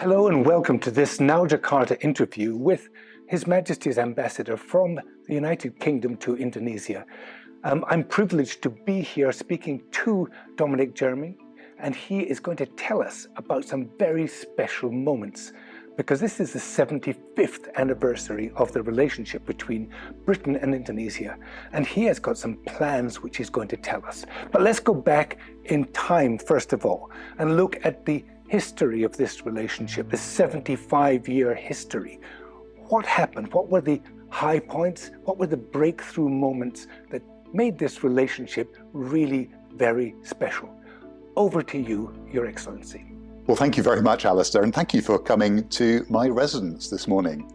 Hello and welcome to this Now Jakarta interview with His Majesty's Ambassador from the United Kingdom to Indonesia. I'm privileged to be here speaking to Dominic Jermey, and he is going to tell us about some very special moments, because this is the 75th anniversary of the relationship between Britain and Indonesia, and he has got some plans which he's going to tell us. But let's go back in time first of all and look at the history of this relationship, the 75-year history. What happened? What were the high points? What were the breakthrough moments that made this relationship really very special? Over to you, Your Excellency. Well, thank you very much, Alistair, and thank you for coming to my residence this morning.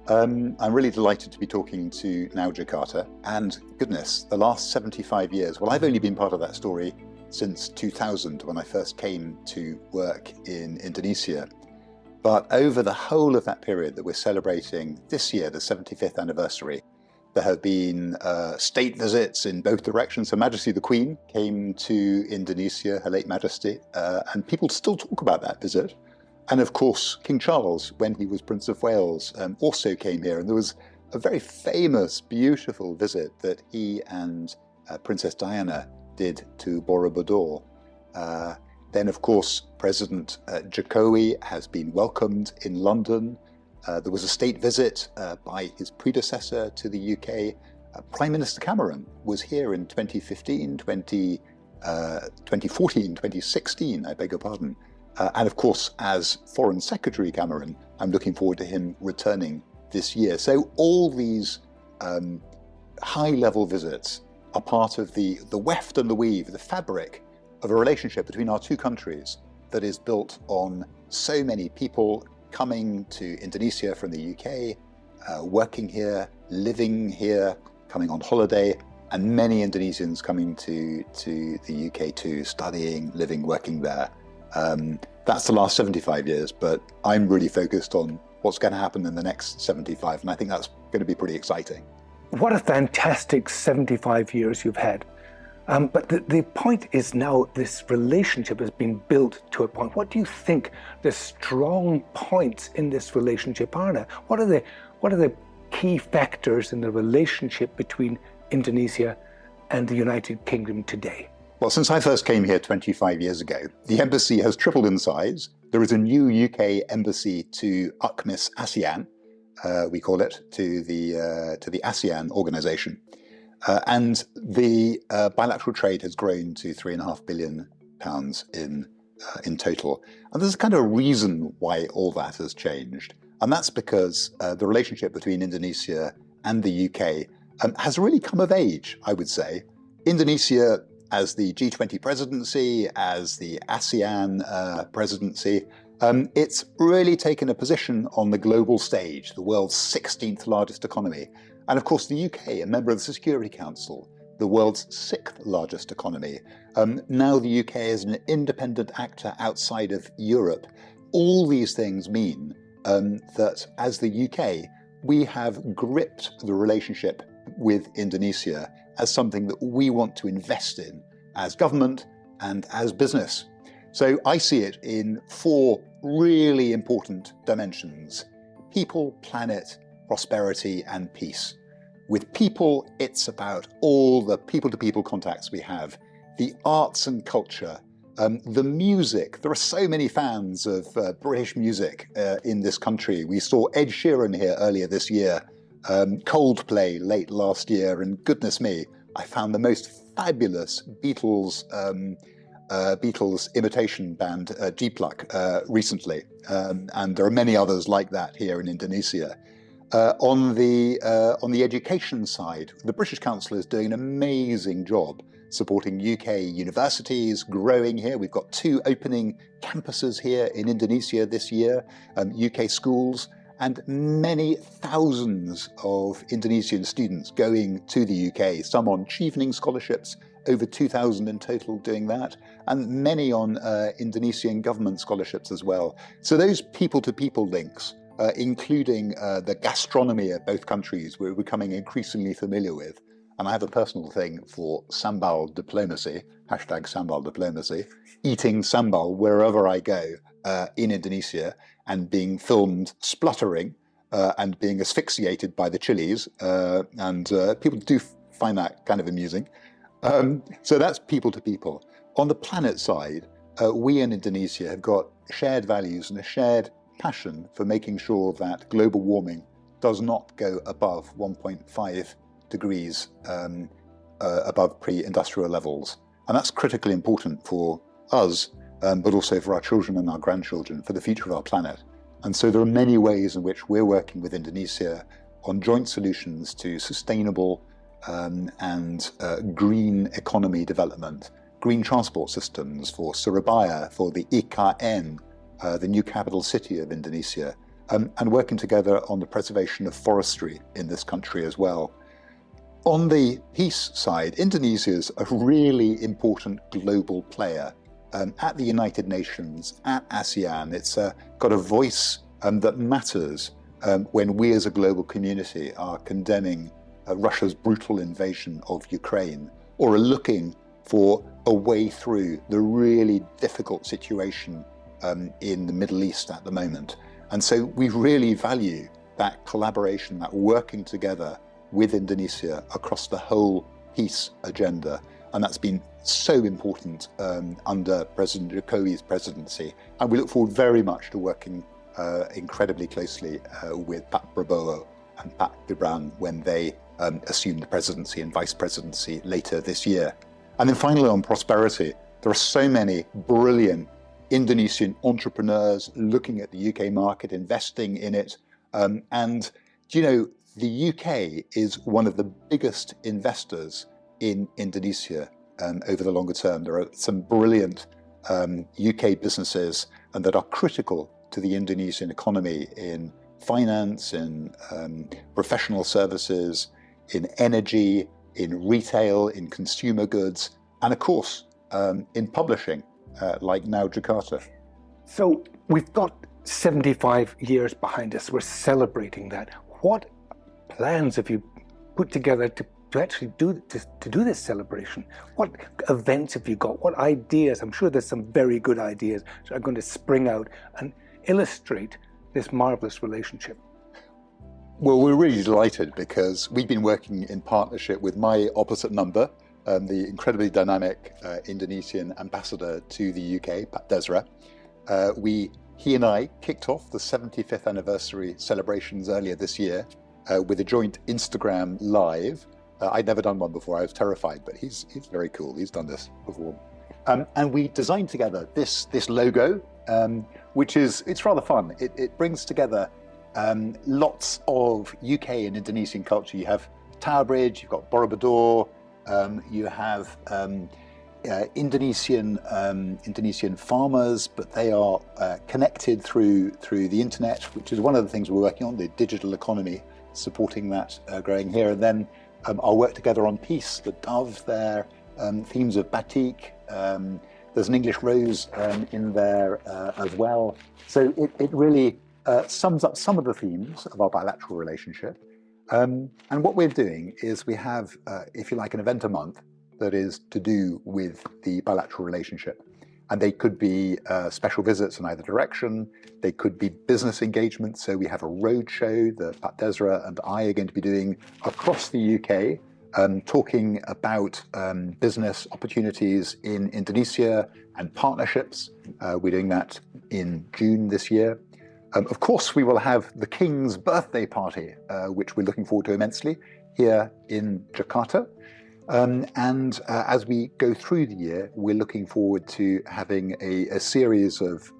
I'm really delighted to be talking to Now Jakarta, and goodness, the last 75 years, well, I've only been part of that story since 2000, when I first came to work in Indonesia. But over the whole of that period that we're celebrating this year, the 75th anniversary, there have been state visits in both directions. Her Majesty the Queen came to Indonesia, Her late Majesty, and people still talk about that visit. And of course, King Charles, when he was Prince of Wales, also came here. And there was a very famous, beautiful visit that he and Princess Diana did to Borobudur. Then, of course, President Jokowi has been welcomed in London. There was a state visit by his predecessor to the UK. Prime Minister Cameron was here in 2015, 2014, 2016, I beg your pardon. And of course, as Foreign Secretary Cameron, I'm looking forward to him returning this year. So all these high-level visits are part of the weft and the weave, the fabric of a relationship between our two countries that is built on so many people coming to Indonesia from the UK, working here, living here, coming on holiday, and many Indonesians coming to the UK too, studying, living, working there. That's the last 75 years, but I'm really focused on what's going to happen in the next 75, and I think that's going to be pretty exciting. What a fantastic 75 years you've had. But the point is now this relationship has been built to a point. What do you think the strong points in this relationship are now? What are the key factors in the relationship between Indonesia and the United Kingdom today? Well, since I first came here 25 years ago, the embassy has tripled in size. There is a new UK embassy to UKMIS ASEAN, we call it, to the ASEAN organization. And the bilateral trade has grown to £3.5 billion in total. And there's kind of a reason why all that has changed. And that's because the relationship between Indonesia and the UK has really come of age, I would say. Indonesia, as the G20 presidency, as the ASEAN presidency, it's really taken a position on the global stage, the world's 16th largest economy. And of course, the UK, a member of the Security Council, the world's 6th largest economy. Now the UK is an independent actor outside of Europe. All these things mean that as the UK, we have gripped the relationship with Indonesia as something that we want to invest in as government and as business. So I see it in 4 really important dimensions: people, planet, prosperity, and peace. With people, it's about all the people-to-people contacts we have, the arts and culture, the music. There are so many fans of British music in this country. We saw Ed Sheeran here earlier this year, Coldplay late last year, and goodness me, I found the most fabulous Beatles imitation band, G-Pluck, recently, and there are many others like that here in Indonesia. On the education side, the British Council is doing an amazing job supporting UK universities, growing here. We've got 2 opening campuses here in Indonesia this year, UK schools, and many thousands of Indonesian students going to the UK, some on Chevening scholarships, over 2,000 in total doing that, and many on Indonesian government scholarships as well. So those people-to-people links, including the gastronomy of both countries, we're becoming increasingly familiar with. And I have a personal thing for Sambal Diplomacy, #Sambal Diplomacy, eating sambal wherever I go in Indonesia. and being filmed spluttering and being asphyxiated by the chilies, and people do find that kind of amusing. So that's people to people. On the planet side, we in Indonesia have got shared values and a shared passion for making sure that global warming does not go above 1.5 degrees above pre-industrial levels. And that's critically important for us, but also for our children and our grandchildren, for the future of our planet. And so there are many ways in which we're working with Indonesia on joint solutions to sustainable and green economy development, green transport systems for Surabaya, for the IKN, the new capital city of Indonesia, and working together on the preservation of forestry in this country as well. On the peace side, Indonesia is a really important global player at the United Nations, at ASEAN. It's got a voice that matters when we as a global community are condemning Russia's brutal invasion of Ukraine, or are looking for a way through the really difficult situation in the Middle East at the moment. And so we really value that collaboration, that working together with Indonesia across the whole peace agenda. And that's been so important under President Jokowi's presidency. And we look forward very much to working incredibly closely with Pak Prabowo and Pak Gibran when they assume the presidency and vice presidency later this year. And then finally, on prosperity, there are so many brilliant Indonesian entrepreneurs looking at the UK market, investing in it. And, you know, the UK is one of the biggest investors in Indonesia over the longer term. There are some brilliant UK businesses that are critical to the Indonesian economy in finance, in professional services, in energy, in retail, in consumer goods, and of course, in publishing, like now Jakarta. So we've got 75 years behind us. We're celebrating that. What plans have you put together to actually do this celebration? What events have you got? What ideas? I'm sure there's some very good ideas that are going to spring out and illustrate this marvelous relationship. Well, we're really delighted because we've been working in partnership with my opposite number, the incredibly dynamic Indonesian ambassador to the UK, Pak Desra. He and I kicked off the 75th anniversary celebrations earlier this year with a joint Instagram live. I'd never done one before. I was terrified, but he's very cool. He's done this before. And we designed together this logo, which it's rather fun. It brings together lots of UK and Indonesian culture. You have Tower Bridge, you've got Borobudur, you have Indonesian farmers, but they are connected through the internet, which is one of the things we're working on, the digital economy, supporting that growing here. And then our work together on peace, the dove there, themes of batik. There's an English rose in there as well. So it really sums up some of the themes of our bilateral relationship. And what we're doing is we have, if you like, an event a month that is to do with the bilateral relationship. And they could be special visits in either direction. They could be business engagements. So we have a road show that Pak Desra and I are going to be doing across the UK, talking about business opportunities in Indonesia and partnerships. We're doing that in June this year. Of course, we will have the King's birthday party, which we're looking forward to immensely here in Jakarta. And as we go through the year, we're looking forward to having a series of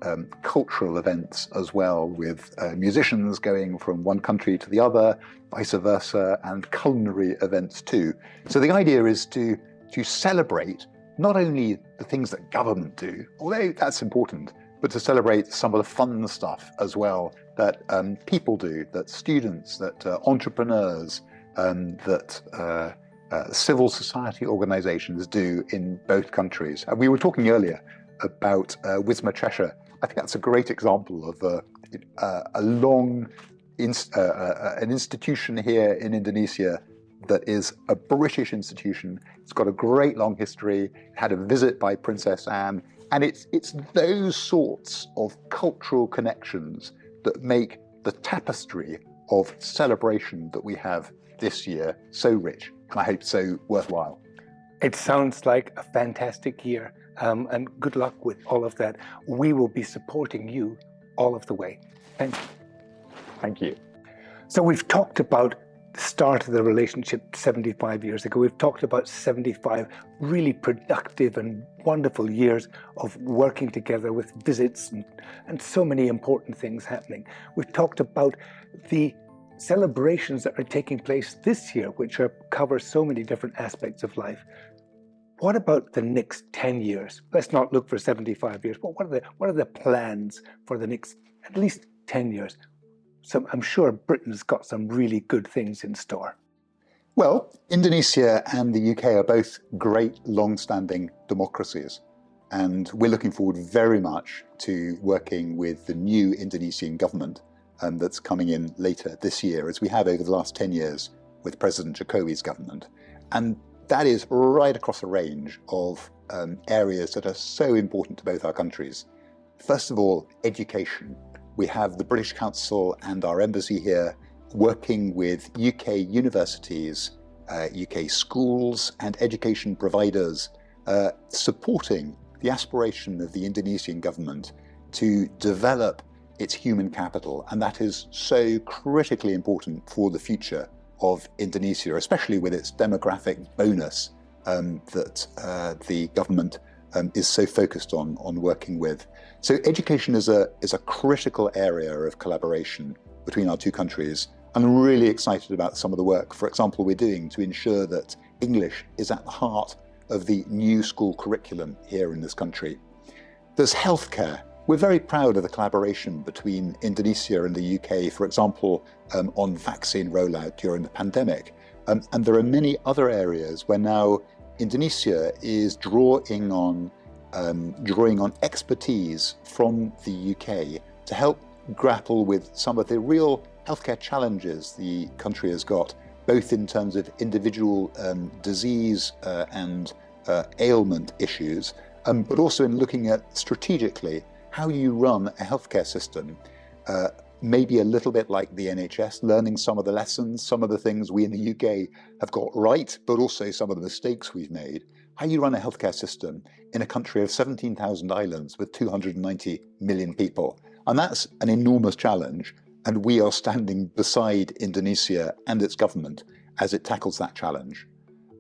cultural events as well, with musicians going from one country to the other, vice versa, and culinary events too. So the idea is to celebrate not only the things that government do, although that's important, but to celebrate some of the fun stuff as well that people do, that students, that entrepreneurs, that civil society organizations do in both countries. And we were talking earlier about Wisma Cheshire. I think that's a great example of an institution here in Indonesia that is a British institution. It's got a great long history. It had a visit by Princess Anne, And it's those sorts of cultural connections that make the tapestry of celebration that we have this year so rich, and I hope so worthwhile. It sounds like a fantastic year, and good luck with all of that. We will be supporting you all of the way. Thank you. Thank you. So we've talked about the start of the relationship 75 years ago. We've talked about 75 really productive and wonderful years of working together with visits and so many important things happening. We've talked about the celebrations that are taking place this year, which cover so many different aspects of life. What about the next 10 years? Let's not look for 75 years, but what are the plans for the next at least 10 years? So I'm sure Britain's got some really good things in store. Well, Indonesia and the UK are both great long-standing democracies, and we're looking forward very much to working with the new Indonesian government that's coming in later this year, as we have over the last 10 years with President Jokowi's government. And that is right across a range of areas that are so important to both our countries. First of all, education. We have the British Council and our embassy here working with UK universities, UK schools and education providers, supporting the aspiration of the Indonesian government to develop its human capital. And that is so critically important for the future of Indonesia, especially with its demographic bonus that the government is so focused on working with. So education is a critical area of collaboration between our two countries. I'm really excited about some of the work, for example, we're doing to ensure that English is at the heart of the new school curriculum here in this country. There's healthcare. We're very proud of the collaboration between Indonesia and the UK, for example, on vaccine rollout during the pandemic. And there are many other areas where now Indonesia is drawing on expertise from the UK to help grapple with some of the real healthcare challenges the country has got, both in terms of individual disease and ailment issues, but also in looking at strategically how you run a healthcare system, maybe a little bit like the NHS, learning some of the lessons, some of the things we in the UK have got right, but also some of the mistakes we've made. How you run a healthcare system in a country of 17,000 islands with 290 million people. And that's an enormous challenge. And we are standing beside Indonesia and its government as it tackles that challenge.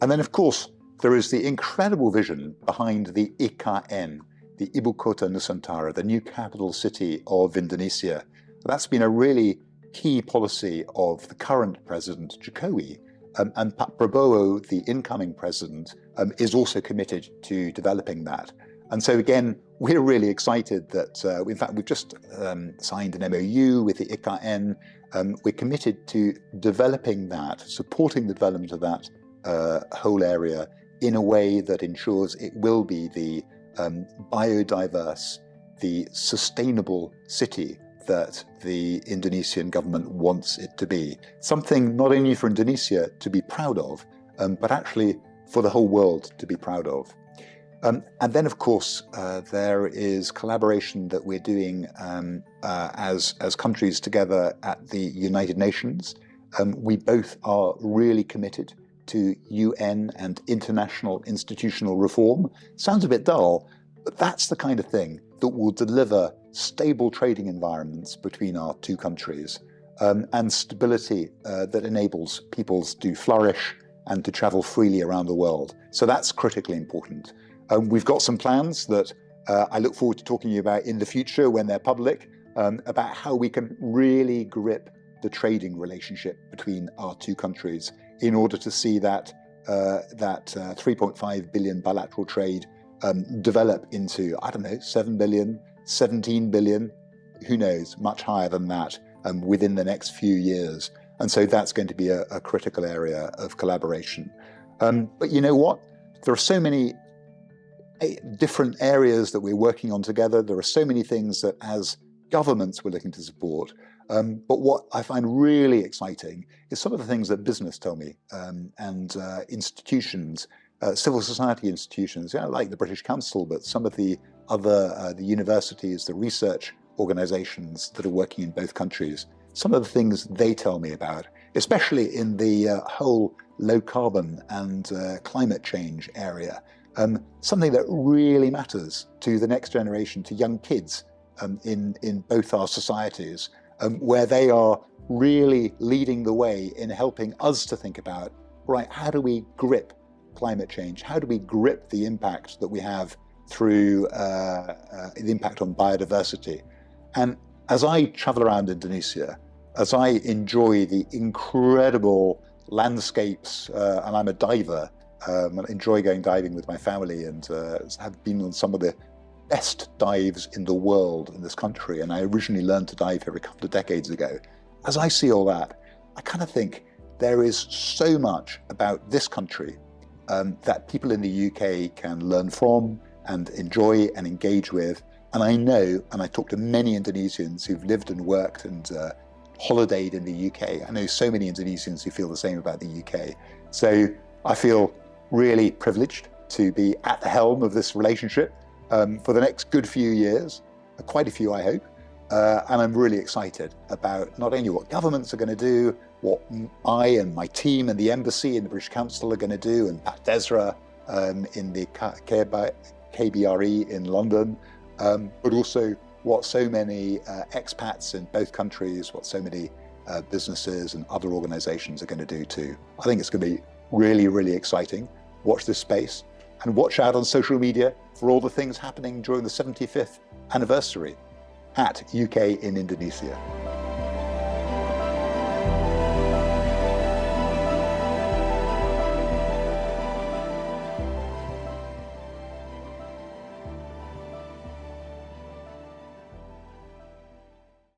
And then, of course, there is the incredible vision behind the IKN, the Ibu Kota Nusantara, the new capital city of Indonesia. That's been a really key policy of the current President Jokowi. And Pak Prabowo, the incoming president, is also committed to developing that. And so again, we're really excited that, in fact, we've just signed an MOU with the IKN. We're committed to developing that, supporting the development of that whole area in a way that ensures it will be the biodiverse, the sustainable city that the Indonesian government wants it to be. Something not only for Indonesia to be proud of, but actually for the whole world to be proud of. And then, of course, there is collaboration that we're doing as countries together at the United Nations. We both are really committed to UN and international institutional reform. Sounds a bit dull, but that's the kind of thing that will deliver stable trading environments between our two countries and stability that enables peoples to flourish and to travel freely around the world. So that's critically important. We've got some plans that I look forward to talking to you about in the future when they're public, about how we can really grip the trading relationship between our two countries in order to see that 3.5 billion bilateral trade develop into, I don't know, 7 billion, 17 billion, who knows, much higher than that within the next few years. And so that's going to be a critical area of collaboration. But you know what? There are so many different areas that we're working on together. There are so many things that as governments we're looking to support. But what I find really exciting is some of the things that business tell me and institutions, civil society institutions, like the British Council, but some of the the universities, the research organizations that are working in both countries, some of the things they tell me about, especially in the whole low carbon and climate change area, something that really matters to the next generation, to young kids in both our societies, where they are really leading the way in helping us to think about, right, how do we grip climate change? How do we grip the impact that we have through the impact on biodiversity? And as I travel around Indonesia, as I enjoy the incredible landscapes, and I'm a diver, I enjoy going diving with my family, and have been on some of the best dives in the world in this country. And I originally learned to dive here a couple of decades ago. As I see all that, I kind of think there is so much about this country that people in the UK can learn from and enjoy and engage with. And I know, and I talk to many Indonesians who've lived and worked and holidayed in the UK. I know so many Indonesians who feel the same about the UK. So I feel really privileged to be at the helm of this relationship for the next good few years, quite a few I hope. And I'm really excited about not only what governments are going to do, what I and my team and the embassy and the British Council are going to do, and Pat Desra in the KBRE in London, but also what so many expats in both countries, what so many businesses and other organizations are going to do too. I think it's going to be really, really exciting. Watch this space and watch out on social media for all the things happening during the 75th anniversary at UK in Indonesia.